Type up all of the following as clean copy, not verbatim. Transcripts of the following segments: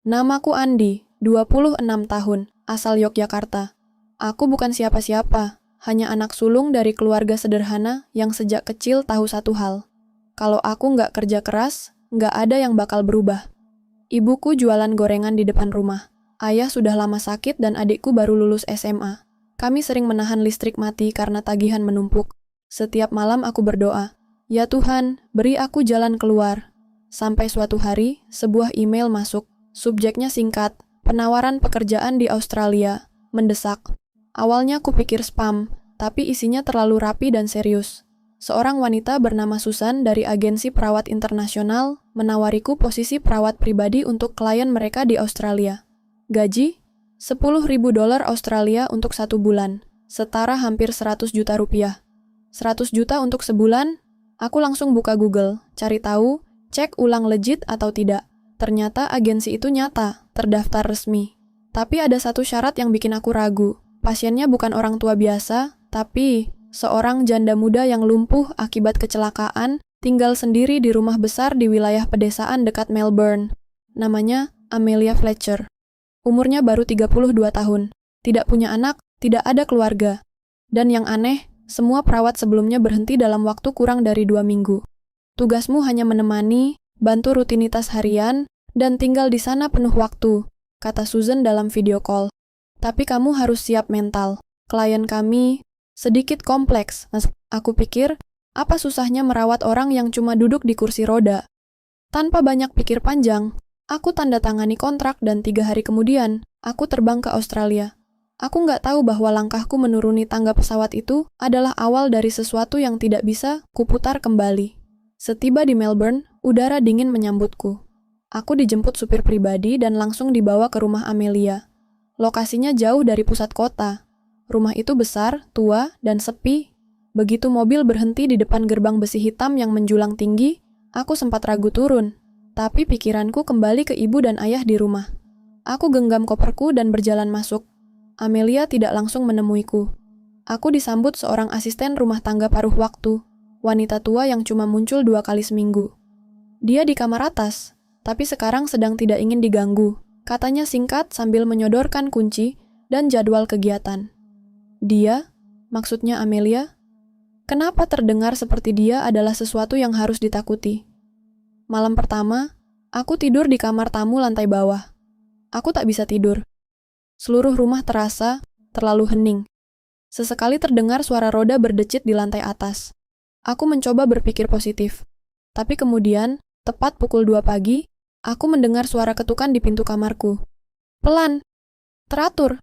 Namaku Andi, 26 tahun, asal Yogyakarta. Aku bukan siapa-siapa, hanya anak sulung dari keluarga sederhana yang sejak kecil tahu satu hal. Kalau aku nggak kerja keras, nggak ada yang bakal berubah. Ibuku jualan gorengan di depan rumah. Ayah sudah lama sakit dan adikku baru lulus SMA. Kami sering menahan listrik mati karena tagihan menumpuk. Setiap malam aku berdoa, "Ya Tuhan, beri aku jalan keluar." Sampai suatu hari, sebuah email masuk. Subjeknya singkat, penawaran pekerjaan di Australia, mendesak. Awalnya aku pikir spam, tapi isinya terlalu rapi dan serius. Seorang wanita bernama Susan dari agensi perawat internasional menawariku posisi perawat pribadi untuk klien mereka di Australia. Gaji? $10.000 Australia untuk 1 bulan, setara hampir 100 juta rupiah. 100 juta untuk sebulan? Aku langsung buka Google, cari tahu, cek ulang legit atau tidak. Ternyata agensi itu nyata, terdaftar resmi. Tapi ada satu syarat yang bikin aku ragu. Pasiennya bukan orang tua biasa, tapi seorang janda muda yang lumpuh akibat kecelakaan, tinggal sendiri di rumah besar di wilayah pedesaan dekat Melbourne. Namanya Amelia Fletcher. Umurnya baru 32 tahun. Tidak punya anak, tidak ada keluarga. Dan yang aneh, semua perawat sebelumnya berhenti dalam waktu kurang dari 2 minggu. Tugasmu hanya menemani, bantu rutinitas harian, dan tinggal di sana penuh waktu, kata Susan dalam video call. Tapi kamu harus siap mental. Klien kami sedikit kompleks. Aku pikir, apa susahnya merawat orang yang cuma duduk di kursi roda? Tanpa banyak pikir panjang, aku tanda tangani kontrak dan 3 hari kemudian, aku terbang ke Australia. Aku nggak tahu bahwa langkahku menuruni tangga pesawat itu adalah awal dari sesuatu yang tidak bisa kuputar kembali. Setiba di Melbourne, udara dingin menyambutku. Aku dijemput supir pribadi dan langsung dibawa ke rumah Amelia. Lokasinya jauh dari pusat kota. Rumah itu besar, tua, dan sepi. Begitu mobil berhenti di depan gerbang besi hitam yang menjulang tinggi, aku sempat ragu turun. Tapi pikiranku kembali ke ibu dan ayah di rumah. Aku genggam koperku dan berjalan masuk. Amelia tidak langsung menemuiku. Aku disambut seorang asisten rumah tangga paruh waktu. Wanita tua yang cuma muncul 2 kali seminggu. Dia di kamar atas, tapi sekarang sedang tidak ingin diganggu, katanya singkat sambil menyodorkan kunci dan jadwal kegiatan. Dia, maksudnya Amelia, kenapa terdengar seperti dia adalah sesuatu yang harus ditakuti? Malam pertama, aku tidur di kamar tamu lantai bawah. Aku tak bisa tidur. Seluruh rumah terasa terlalu hening. Sesekali terdengar suara roda berdecit di lantai atas. Aku mencoba berpikir positif. Tapi kemudian, tepat pukul 2 pagi, aku mendengar suara ketukan di pintu kamarku. Pelan, teratur.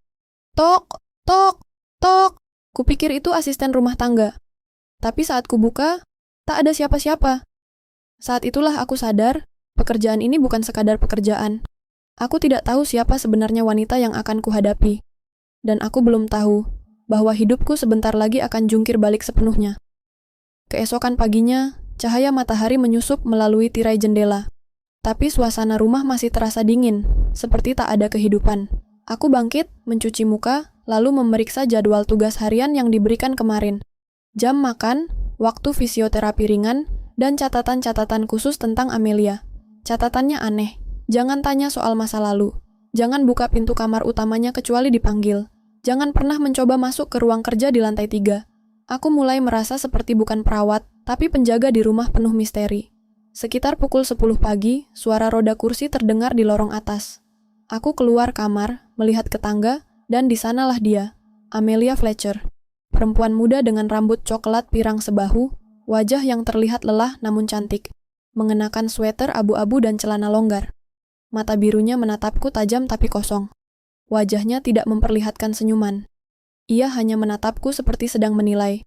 Tok, tok, tok. Kupikir itu asisten rumah tangga. Tapi saat kubuka, tak ada siapa-siapa. Saat itulah aku sadar, pekerjaan ini bukan sekadar pekerjaan. Aku tidak tahu siapa sebenarnya wanita yang akan kuhadapi. Dan aku belum tahu bahwa hidupku sebentar lagi akan jungkir balik sepenuhnya. Keesokan paginya, cahaya matahari menyusup melalui tirai jendela. Tapi suasana rumah masih terasa dingin, seperti tak ada kehidupan. Aku bangkit, mencuci muka, lalu memeriksa jadwal tugas harian yang diberikan kemarin. Jam makan, waktu fisioterapi ringan, dan catatan-catatan khusus tentang Amelia. Catatannya aneh. Jangan tanya soal masa lalu. Jangan buka pintu kamar utamanya kecuali dipanggil. Jangan pernah mencoba masuk ke ruang kerja di lantai 3. Aku mulai merasa seperti bukan perawat, tapi penjaga di rumah penuh misteri. Sekitar pukul 10 pagi, suara roda kursi terdengar di lorong atas. Aku keluar kamar, melihat ke tangga, dan di sanalah dia, Amelia Fletcher. Perempuan muda dengan rambut coklat pirang sebahu, wajah yang terlihat lelah namun cantik, mengenakan sweater abu-abu dan celana longgar. Mata birunya menatapku tajam tapi kosong. Wajahnya tidak memperlihatkan senyuman. Ia hanya menatapku seperti sedang menilai.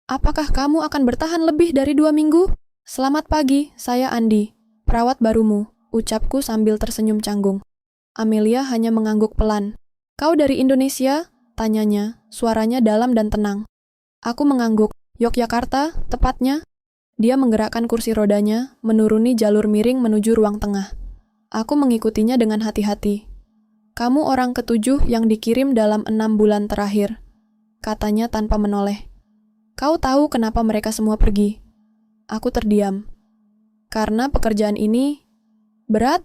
Apakah kamu akan bertahan lebih dari 2 minggu? Selamat pagi, saya Andi, perawat barumu, ucapku sambil tersenyum canggung. Amelia hanya mengangguk pelan. Kau dari Indonesia? Tanyanya, suaranya dalam dan tenang. Aku mengangguk. Yogyakarta, tepatnya. Dia menggerakkan kursi rodanya, menuruni jalur miring menuju ruang tengah. Aku mengikutinya dengan hati-hati. Kamu orang ke-7 yang dikirim dalam 6 bulan terakhir, katanya tanpa menoleh. Kau tahu kenapa mereka semua pergi? Aku terdiam. Karena pekerjaan ini berat?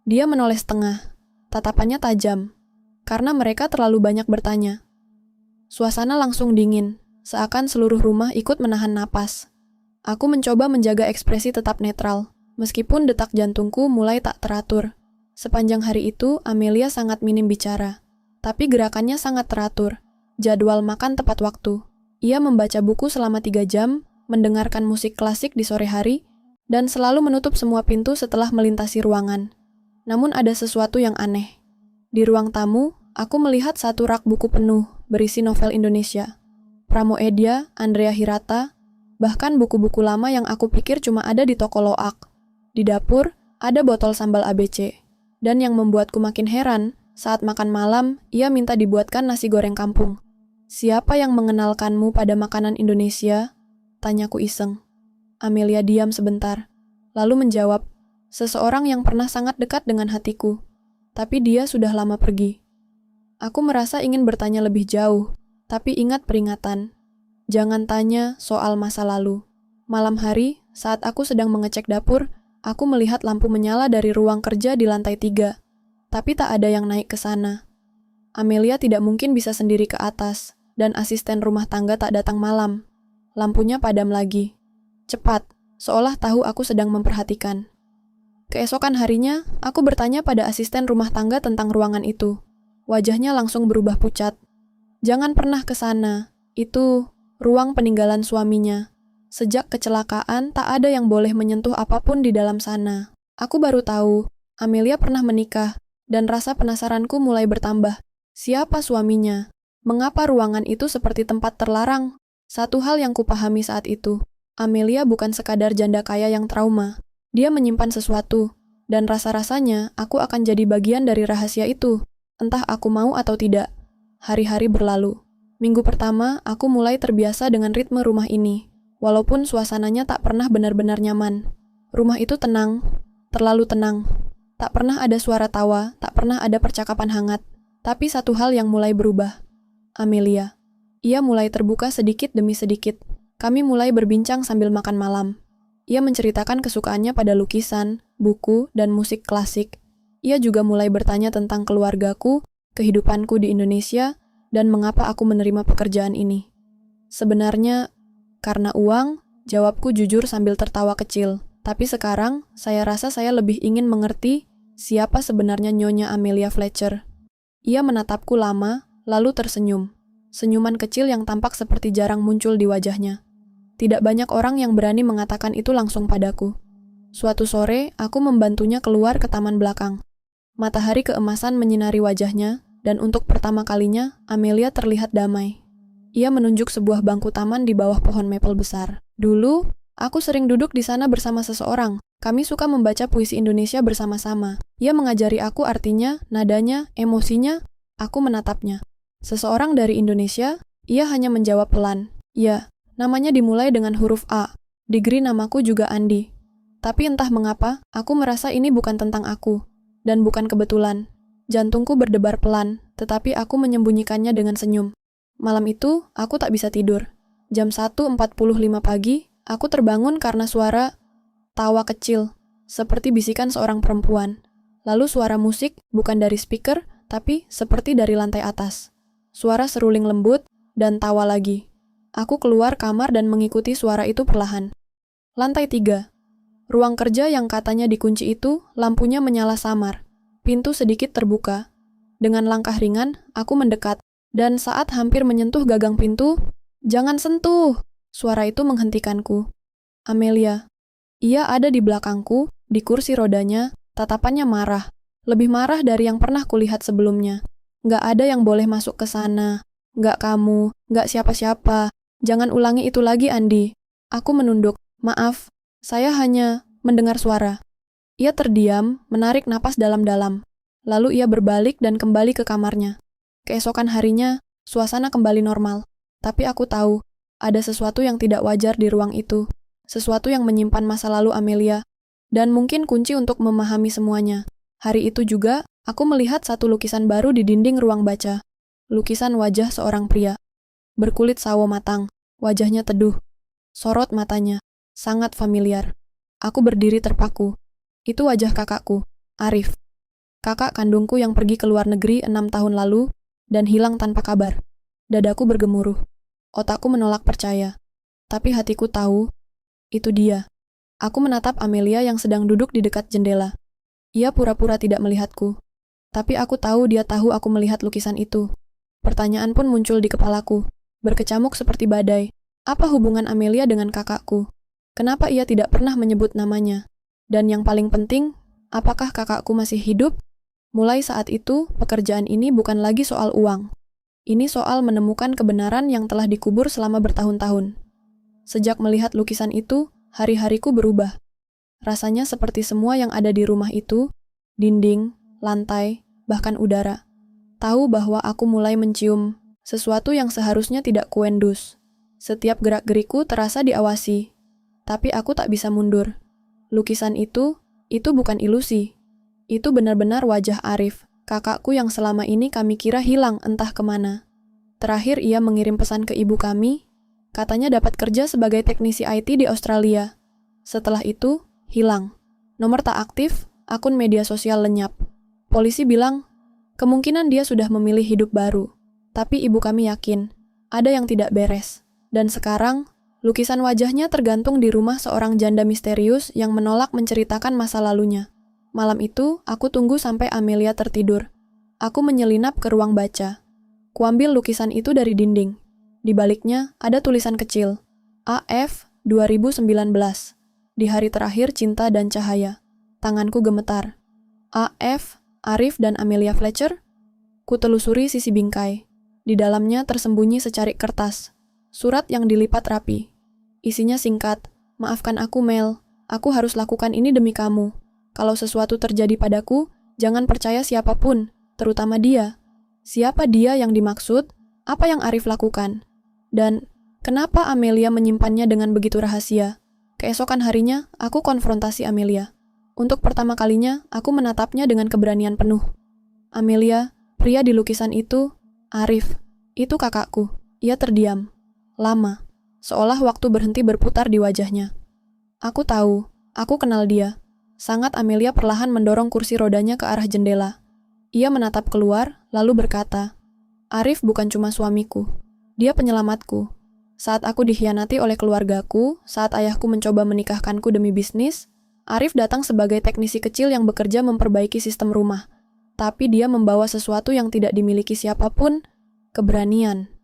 Dia menoleh setengah. Tatapannya tajam, karena mereka terlalu banyak bertanya. Suasana langsung dingin, seakan seluruh rumah ikut menahan napas. Aku mencoba menjaga ekspresi tetap netral, meskipun detak jantungku mulai tak teratur. Sepanjang hari itu, Amelia sangat minim bicara, tapi gerakannya sangat teratur. Jadwal makan tepat waktu. Ia membaca buku selama 3 jam, mendengarkan musik klasik di sore hari, dan selalu menutup semua pintu setelah melintasi ruangan. Namun ada sesuatu yang aneh. Di ruang tamu, aku melihat satu rak buku penuh berisi novel Indonesia. Pramoedya, Andrea Hirata, bahkan buku-buku lama yang aku pikir cuma ada di toko loak. Di dapur, ada botol sambal ABC. Dan yang membuatku makin heran, saat makan malam, ia minta dibuatkan nasi goreng kampung. "Siapa yang mengenalkanmu pada makanan Indonesia?" tanyaku iseng. Amelia diam sebentar, lalu menjawab, "Seseorang yang pernah sangat dekat dengan hatiku, tapi dia sudah lama pergi." Aku merasa ingin bertanya lebih jauh, tapi ingat peringatan. Jangan tanya soal masa lalu. Malam hari, saat aku sedang mengecek dapur, aku melihat lampu menyala dari ruang kerja di lantai 3, tapi tak ada yang naik ke sana. Amelia tidak mungkin bisa sendiri ke atas, dan asisten rumah tangga tak datang malam. Lampunya padam lagi. Cepat, seolah tahu aku sedang memperhatikan. Keesokan harinya, aku bertanya pada asisten rumah tangga tentang ruangan itu. Wajahnya langsung berubah pucat. "Jangan pernah ke sana. Itu ruang peninggalan suaminya. Sejak kecelakaan, tak ada yang boleh menyentuh apapun di dalam sana." Aku baru tahu, Amelia pernah menikah, dan rasa penasaranku mulai bertambah. Siapa suaminya? Mengapa ruangan itu seperti tempat terlarang? Satu hal yang kupahami saat itu, Amelia bukan sekadar janda kaya yang trauma. Dia menyimpan sesuatu, dan rasa-rasanya aku akan jadi bagian dari rahasia itu, entah aku mau atau tidak. Hari-hari berlalu. Minggu pertama, aku mulai terbiasa dengan ritme rumah ini, walaupun suasananya tak pernah benar-benar nyaman. Rumah itu tenang, terlalu tenang. Tak pernah ada suara tawa, tak pernah ada percakapan hangat. Tapi satu hal yang mulai berubah. Amelia. Ia mulai terbuka sedikit demi sedikit. Kami mulai berbincang sambil makan malam. Ia menceritakan kesukaannya pada lukisan, buku, dan musik klasik. Ia juga mulai bertanya tentang keluargaku, kehidupanku di Indonesia, dan mengapa aku menerima pekerjaan ini. Sebenarnya, karena uang, jawabku jujur sambil tertawa kecil. Tapi sekarang, saya rasa saya lebih ingin mengerti siapa sebenarnya Nyonya Amelia Fletcher. Ia menatapku lama, lalu tersenyum. Senyuman kecil yang tampak seperti jarang muncul di wajahnya. Tidak banyak orang yang berani mengatakan itu langsung padaku. Suatu sore, aku membantunya keluar ke taman belakang. Matahari keemasan menyinari wajahnya, dan untuk pertama kalinya, Amelia terlihat damai. Ia menunjuk sebuah bangku taman di bawah pohon maple besar. "Dulu, aku sering duduk di sana bersama seseorang. Kami suka membaca puisi Indonesia bersama-sama. Ia mengajari aku artinya, nadanya, emosinya." Aku menatapnya. "Seseorang dari Indonesia?" Ia hanya menjawab pelan. "Ya. Namanya dimulai dengan huruf A. Degree namaku juga Andi. Tapi entah mengapa, aku merasa ini bukan tentang aku. Dan bukan kebetulan. Jantungku berdebar pelan, tetapi aku menyembunyikannya dengan senyum. Malam itu, aku tak bisa tidur. Jam 1.45 pagi, aku terbangun karena suara tawa kecil, seperti bisikan seorang perempuan. Lalu suara musik, bukan dari speaker, tapi seperti dari lantai atas. Suara seruling lembut, dan tawa lagi. Aku keluar kamar dan mengikuti suara itu perlahan. Lantai 3. Ruang kerja yang katanya dikunci itu, lampunya menyala samar. Pintu sedikit terbuka. Dengan langkah ringan, aku mendekat. Dan saat hampir menyentuh gagang pintu, "Jangan sentuh!" Suara itu menghentikanku. Amelia. Ia ada di belakangku, di kursi rodanya, tatapannya marah. Lebih marah dari yang pernah kulihat sebelumnya. "Nggak ada yang boleh masuk ke sana. Nggak kamu, nggak siapa-siapa. Jangan ulangi itu lagi, Andi." Aku menunduk. "Maaf, saya hanya mendengar suara." Ia terdiam, menarik napas dalam-dalam. Lalu ia berbalik dan kembali ke kamarnya. Keesokan harinya, suasana kembali normal. Tapi aku tahu, ada sesuatu yang tidak wajar di ruang itu. Sesuatu yang menyimpan masa lalu Amelia. Dan mungkin kunci untuk memahami semuanya. Hari itu juga, aku melihat satu lukisan baru di dinding ruang baca. Lukisan wajah seorang pria. Berkulit sawo matang. Wajahnya teduh. Sorot matanya. Sangat familiar. Aku berdiri terpaku. Itu wajah kakakku, Arif. kakak kandungku yang pergi ke luar negeri 6 tahun lalu dan hilang tanpa kabar. Dadaku bergemuruh. Otakku menolak percaya. Tapi hatiku tahu, itu dia. Aku menatap Amelia yang sedang duduk di dekat jendela. Ia pura-pura tidak melihatku. Tapi aku tahu dia tahu aku melihat lukisan itu. Pertanyaan pun muncul di kepalaku, berkecamuk seperti badai. Apa hubungan Amelia dengan kakakku? Kenapa ia tidak pernah menyebut namanya? Dan yang paling penting, apakah kakakku masih hidup? Mulai saat itu, pekerjaan ini bukan lagi soal uang. Ini soal menemukan kebenaran yang telah dikubur selama bertahun-tahun. Sejak melihat lukisan itu, hari-hariku berubah. Rasanya seperti semua yang ada di rumah itu, dinding, lantai, bahkan udara. Tahu bahwa aku mulai mencium sesuatu yang seharusnya tidak kuendus. Setiap gerak-geriku terasa diawasi, tapi aku tak bisa mundur. Lukisan itu bukan ilusi. Itu benar-benar wajah Arif, kakakku yang selama ini kami kira hilang entah kemana. Terakhir ia mengirim pesan ke ibu kami, katanya dapat kerja sebagai teknisi IT di Australia. Setelah itu, hilang. Nomor tak aktif, akun media sosial lenyap. Polisi bilang, kemungkinan dia sudah memilih hidup baru. Tapi ibu kami yakin, ada yang tidak beres. Dan sekarang, lukisan wajahnya tergantung di rumah seorang janda misterius yang menolak menceritakan masa lalunya. Malam itu, aku tunggu sampai Amelia tertidur. Aku menyelinap ke ruang baca. Kuambil lukisan itu dari dinding. Di baliknya, ada tulisan kecil. AF 2019. Di hari terakhir cinta dan cahaya. Tanganku gemetar. AF, Arif dan Amelia Fletcher? Kutelusuri sisi bingkai. Di dalamnya tersembunyi secarik kertas. Surat yang dilipat rapi. Isinya singkat. Maafkan aku, Mel. Aku harus lakukan ini demi kamu. Kalau sesuatu terjadi padaku, jangan percaya siapapun, terutama dia. Siapa dia yang dimaksud? Apa yang Arif lakukan? Dan kenapa Amelia menyimpannya dengan begitu rahasia? Keesokan harinya, aku konfrontasi Amelia. Untuk pertama kalinya, aku menatapnya dengan keberanian penuh. Amelia, pria di lukisan itu, Arif. Itu kakakku. Ia terdiam. Lama. Seolah waktu berhenti berputar di wajahnya. Aku tahu. Aku kenal dia. Sangat Amelia perlahan mendorong kursi rodanya ke arah jendela. Ia menatap keluar, lalu berkata, Arif bukan cuma suamiku. Dia penyelamatku. Saat aku dikhianati oleh keluargaku, saat ayahku mencoba menikahkanku demi bisnis, Arif datang sebagai teknisi kecil yang bekerja memperbaiki sistem rumah. Tapi dia membawa sesuatu yang tidak dimiliki siapapun, keberanian.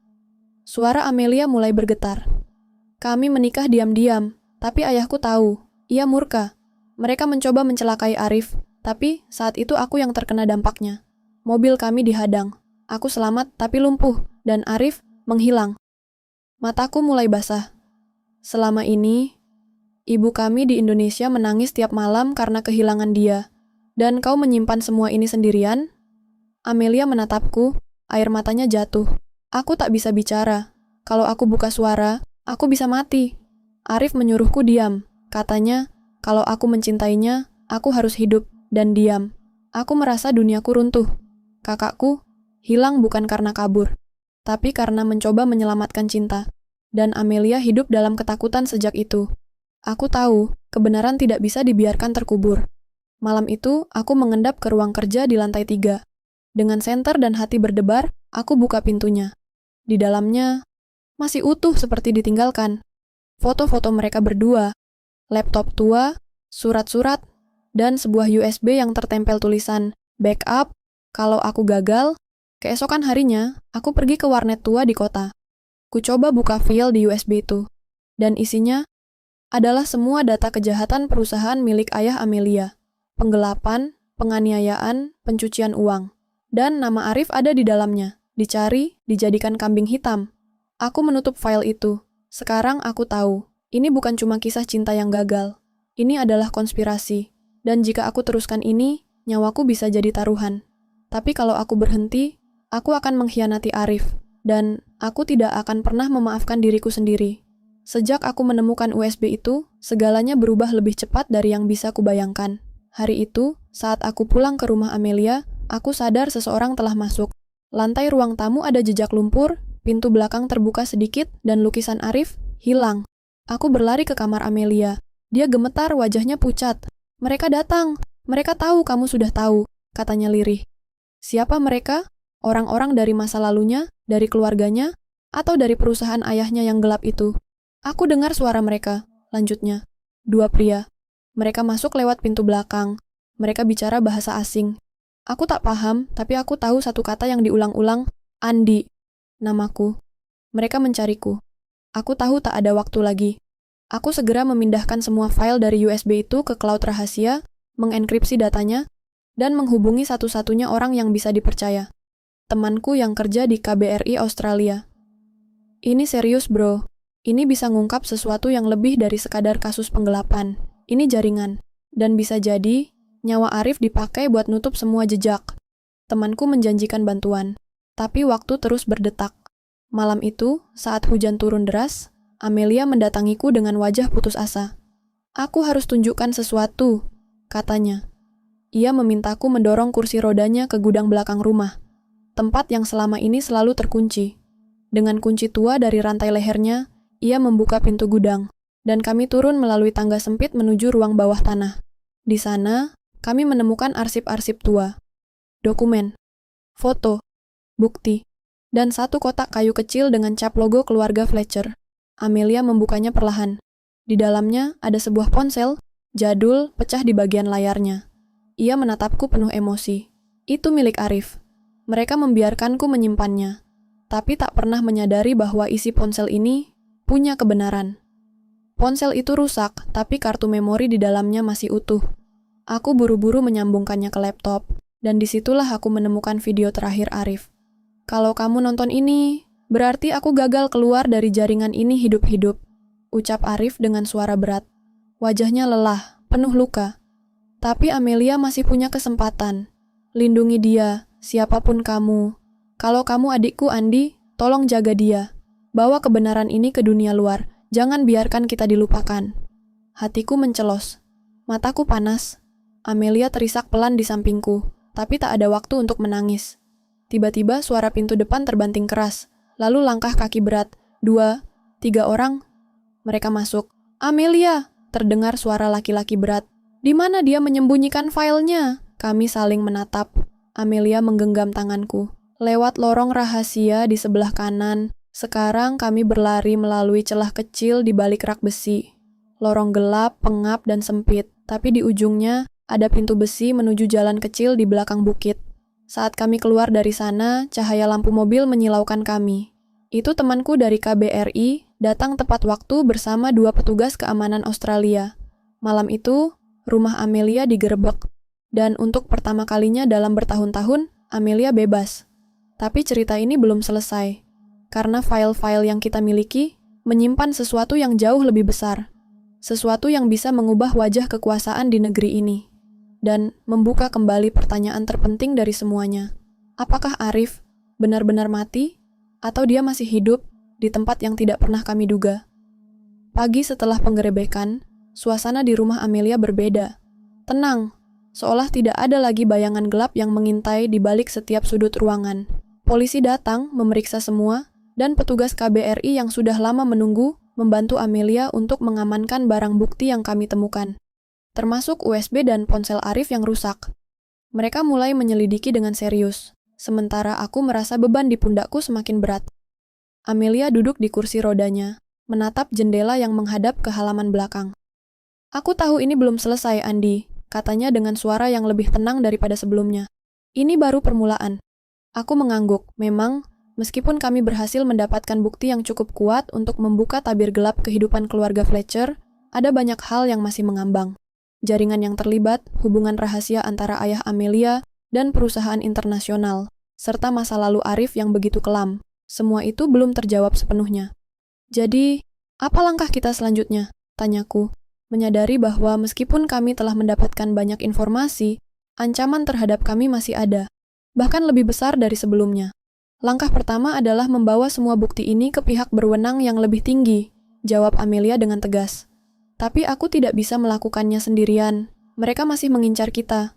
Suara Amelia mulai bergetar. Kami menikah diam-diam, tapi ayahku tahu. Ia murka. Mereka mencoba mencelakai Arif, tapi saat itu aku yang terkena dampaknya. Mobil kami dihadang. Aku selamat tapi lumpuh, dan Arif menghilang. Mataku mulai basah. Selama ini, ibu kami di Indonesia menangis tiap malam karena kehilangan dia. Dan kau menyimpan semua ini sendirian? Amelia menatapku, air matanya jatuh. Aku tak bisa bicara. Kalau aku buka suara, aku bisa mati. Arif menyuruhku diam. Katanya, kalau aku mencintainya, aku harus hidup dan diam. Aku merasa duniaku runtuh. Kakakku hilang bukan karena kabur, tapi karena mencoba menyelamatkan cinta. Dan Amelia hidup dalam ketakutan sejak itu. Aku tahu, kebenaran tidak bisa dibiarkan terkubur. Malam itu, aku mengendap ke ruang kerja di lantai 3. Dengan senter dan hati berdebar, aku buka pintunya. Di dalamnya, masih utuh seperti ditinggalkan. Foto-foto mereka berdua, laptop tua, surat-surat, dan sebuah USB yang tertempel tulisan backup. Kalau aku gagal, keesokan harinya, aku pergi ke warnet tua di kota. Ku coba buka file di USB itu, dan isinya adalah semua data kejahatan perusahaan milik ayah Amelia. Penggelapan, penganiayaan, pencucian uang. Dan nama Arif ada di dalamnya. Dicari, dijadikan kambing hitam. Aku menutup file itu. Sekarang aku tahu, ini bukan cuma kisah cinta yang gagal. Ini adalah konspirasi. Dan jika aku teruskan ini, nyawaku bisa jadi taruhan. Tapi kalau aku berhenti, aku akan mengkhianati Arif. Dan aku tidak akan pernah memaafkan diriku sendiri. Sejak aku menemukan USB itu, segalanya berubah lebih cepat dari yang bisa kubayangkan. Hari itu, saat aku pulang ke rumah Amelia, aku sadar seseorang telah masuk. Lantai ruang tamu ada jejak lumpur, pintu belakang terbuka sedikit, dan lukisan Arif hilang. Aku berlari ke kamar Amelia. Dia gemetar, wajahnya pucat. Mereka datang. Mereka tahu kamu sudah tahu. katanya lirih. Siapa mereka? Orang-orang dari masa lalunya, dari keluarganya, atau dari perusahaan ayahnya yang gelap itu? Aku dengar suara mereka, lanjutnya. 2 pria. Mereka masuk lewat pintu belakang. Mereka bicara bahasa asing. Aku tak paham, tapi aku tahu satu kata yang diulang-ulang, Andi. Namaku. Mereka mencariku. Aku tahu tak ada waktu lagi. Aku segera memindahkan semua file dari USB itu ke cloud rahasia, mengenkripsi datanya, dan menghubungi satu-satunya orang yang bisa dipercaya. Temanku yang kerja di KBRI Australia. Ini serius, bro. Ini bisa ngungkap sesuatu yang lebih dari sekadar kasus penggelapan. Ini jaringan. Dan bisa jadi, nyawa Arif dipakai buat nutup semua jejak. Temanku menjanjikan bantuan. Tapi waktu terus berdetak. Malam itu, saat hujan turun deras, Amelia mendatangiku dengan wajah putus asa. Aku harus tunjukkan sesuatu, katanya. Ia memintaku mendorong kursi rodanya ke gudang belakang rumah, tempat yang selama ini selalu terkunci. Dengan kunci tua dari rantai lehernya, ia membuka pintu gudang, dan kami turun melalui tangga sempit menuju ruang bawah tanah. Di sana, kami menemukan arsip-arsip tua, dokumen, foto, bukti, dan satu kotak kayu kecil dengan cap logo keluarga Fletcher. Amelia membukanya perlahan. Di dalamnya ada sebuah ponsel, jadul, pecah di bagian layarnya. Ia menatapku penuh emosi. Itu milik Arif. Mereka membiarkanku menyimpannya, tapi tak pernah menyadari bahwa isi ponsel ini punya kebenaran. Ponsel itu rusak, tapi kartu memori di dalamnya masih utuh. Aku buru-buru menyambungkannya ke laptop, dan disitulah aku menemukan video terakhir Arif. Kalau kamu nonton ini, berarti aku gagal keluar dari jaringan ini hidup-hidup, ucap Arif dengan suara berat. Wajahnya lelah, penuh luka. Tapi Amelia masih punya kesempatan. Lindungi dia, siapapun kamu. Kalau kamu adikku Andi, tolong jaga dia. Bawa kebenaran ini ke dunia luar. Jangan biarkan kita dilupakan. Hatiku mencelos. Mataku panas. Amelia terisak pelan di sampingku, tapi tak ada waktu untuk menangis. Tiba-tiba suara pintu depan terbanting keras. Lalu langkah kaki berat. 2, 3 orang. Mereka masuk. Amelia! Terdengar suara laki-laki berat. Di mana dia menyembunyikan filenya? Kami saling menatap. Amelia menggenggam tanganku. Lewat lorong rahasia di sebelah kanan, sekarang kami berlari melalui celah kecil di balik rak besi. Lorong gelap, pengap, dan sempit, tapi di ujungnya ada pintu besi menuju jalan kecil di belakang bukit. Saat kami keluar dari sana, cahaya lampu mobil menyilaukan kami. Itu temanku dari KBRI datang tepat waktu bersama 2 petugas keamanan Australia. Malam itu, rumah Amelia digerebek, dan untuk pertama kalinya dalam bertahun-tahun, Amelia bebas. Tapi cerita ini belum selesai, karena file-file yang kita miliki menyimpan sesuatu yang jauh lebih besar, sesuatu yang bisa mengubah wajah kekuasaan di negeri ini, dan membuka kembali pertanyaan terpenting dari semuanya. Apakah Arif benar-benar mati, atau dia masih hidup di tempat yang tidak pernah kami duga? Pagi setelah penggerebekan, suasana di rumah Amelia berbeda. Tenang, seolah tidak ada lagi bayangan gelap yang mengintai di balik setiap sudut ruangan. Polisi datang, memeriksa semua, dan petugas KBRI yang sudah lama menunggu membantu Amelia untuk mengamankan barang bukti yang kami temukan, termasuk USB dan ponsel Arif yang rusak. Mereka mulai menyelidiki dengan serius, sementara aku merasa beban di pundakku semakin berat. Amelia duduk di kursi rodanya, menatap jendela yang menghadap ke halaman belakang. Aku tahu ini belum selesai, Andi, katanya dengan suara yang lebih tenang daripada sebelumnya. Ini baru permulaan. Aku mengangguk. Memang, meskipun kami berhasil mendapatkan bukti yang cukup kuat untuk membuka tabir gelap kehidupan keluarga Fletcher, ada banyak hal yang masih mengambang. Jaringan yang terlibat, hubungan rahasia antara ayah Amelia dan perusahaan internasional, serta masa lalu Arif yang begitu kelam. Semua itu belum terjawab sepenuhnya. Jadi, apa langkah kita selanjutnya? Tanyaku, menyadari bahwa meskipun kami telah mendapatkan banyak informasi, ancaman terhadap kami masih ada, bahkan lebih besar dari sebelumnya. Langkah pertama adalah membawa semua bukti ini ke pihak berwenang yang lebih tinggi, jawab Amelia dengan tegas. Tapi aku tidak bisa melakukannya sendirian. Mereka masih mengincar kita.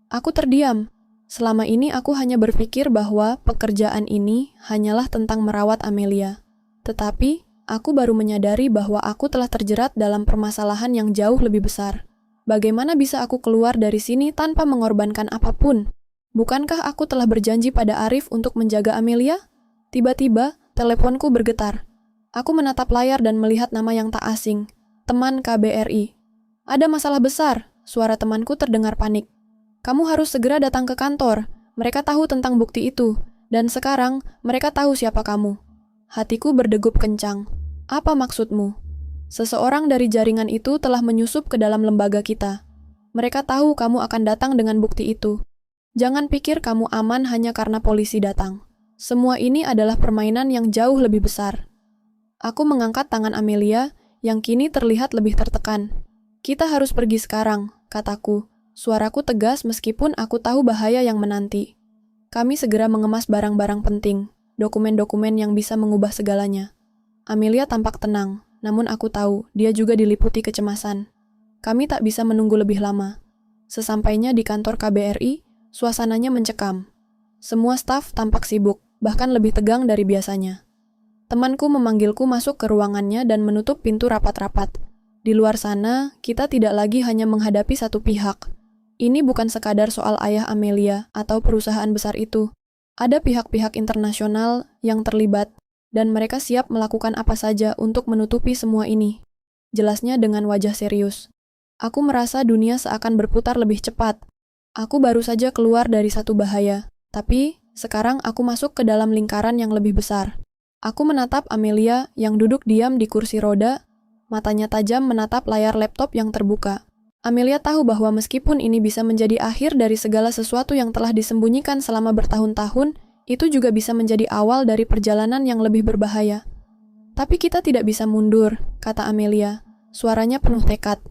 Aku terdiam. Selama ini aku hanya berpikir bahwa pekerjaan ini hanyalah tentang merawat Amelia. Tetapi, aku baru menyadari bahwa aku telah terjerat dalam permasalahan yang jauh lebih besar. Bagaimana bisa aku keluar dari sini tanpa mengorbankan apapun? Bukankah aku telah berjanji pada Arif untuk menjaga Amelia? Tiba-tiba, teleponku bergetar. Aku menatap layar dan melihat nama yang tak asing. Teman KBRI. Ada masalah besar, suara temanku terdengar panik. Kamu harus segera datang ke kantor. Mereka tahu tentang bukti itu. Dan sekarang, mereka tahu siapa kamu. Hatiku berdegup kencang. Apa maksudmu? Seseorang dari jaringan itu telah menyusup ke dalam lembaga kita. Mereka tahu kamu akan datang dengan bukti itu. Jangan pikir kamu aman hanya karena polisi datang. Semua ini adalah permainan yang jauh lebih besar. Aku mengangkat tangan Amelia, yang kini terlihat lebih tertekan. Kita harus pergi sekarang, kataku. Suaraku tegas meskipun aku tahu bahaya yang menanti. Kami segera mengemas barang-barang penting, dokumen-dokumen yang bisa mengubah segalanya. Amelia tampak tenang, namun aku tahu dia juga diliputi kecemasan. Kami tak bisa menunggu lebih lama. Sesampainya di kantor KBRI, suasananya mencekam. Semua staf tampak sibuk, bahkan lebih tegang dari biasanya. Temanku memanggilku masuk ke ruangannya dan menutup pintu rapat-rapat. Di luar sana, kita tidak lagi hanya menghadapi satu pihak. Ini bukan sekadar soal ayah Amelia atau perusahaan besar itu. Ada pihak-pihak internasional yang terlibat, dan mereka siap melakukan apa saja untuk menutupi semua ini. Jelasnya dengan wajah serius. Aku merasa dunia seakan berputar lebih cepat. Aku baru saja keluar dari satu bahaya, tapi sekarang aku masuk ke dalam lingkaran yang lebih besar. Aku menatap Amelia yang duduk diam di kursi roda, matanya tajam menatap layar laptop yang terbuka. Amelia tahu bahwa meskipun ini bisa menjadi akhir dari segala sesuatu yang telah disembunyikan selama bertahun-tahun, itu juga bisa menjadi awal dari perjalanan yang lebih berbahaya. Tapi kita tidak bisa mundur, kata Amelia. Suaranya penuh tekad.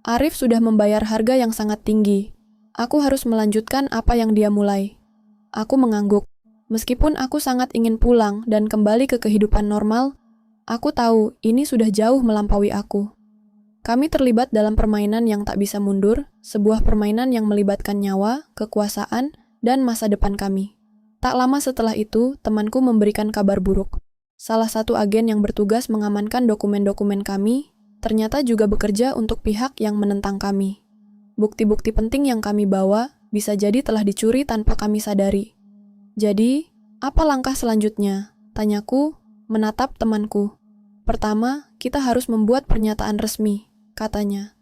Arif sudah membayar harga yang sangat tinggi. Aku harus melanjutkan apa yang dia mulai. Aku mengangguk. Meskipun aku sangat ingin pulang dan kembali ke kehidupan normal, aku tahu ini sudah jauh melampaui aku. Kami terlibat dalam permainan yang tak bisa mundur, sebuah permainan yang melibatkan nyawa, kekuasaan, dan masa depan kami. Tak lama setelah itu, temanku memberikan kabar buruk. Salah satu agen yang bertugas mengamankan dokumen-dokumen kami, ternyata juga bekerja untuk pihak yang menentang kami. Bukti-bukti penting yang kami bawa bisa jadi telah dicuri tanpa kami sadari. Jadi, apa langkah selanjutnya? Tanyaku, menatap temanku. Pertama, kita harus membuat pernyataan resmi, katanya.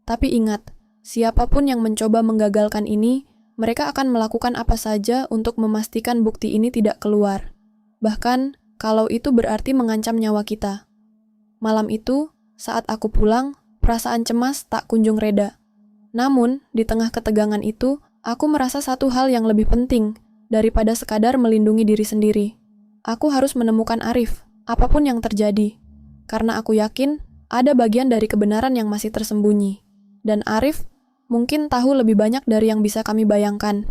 Tapi ingat, siapapun yang mencoba menggagalkan ini, mereka akan melakukan apa saja untuk memastikan bukti ini tidak keluar. Bahkan, kalau itu berarti mengancam nyawa kita. Malam itu, saat aku pulang, perasaan cemas tak kunjung reda. Namun, di tengah ketegangan itu, aku merasa satu hal yang lebih penting daripada sekadar melindungi diri sendiri. Aku harus menemukan Arif, apapun yang terjadi. Karena aku yakin, ada bagian dari kebenaran yang masih tersembunyi. Dan Arif mungkin tahu lebih banyak dari yang bisa kami bayangkan.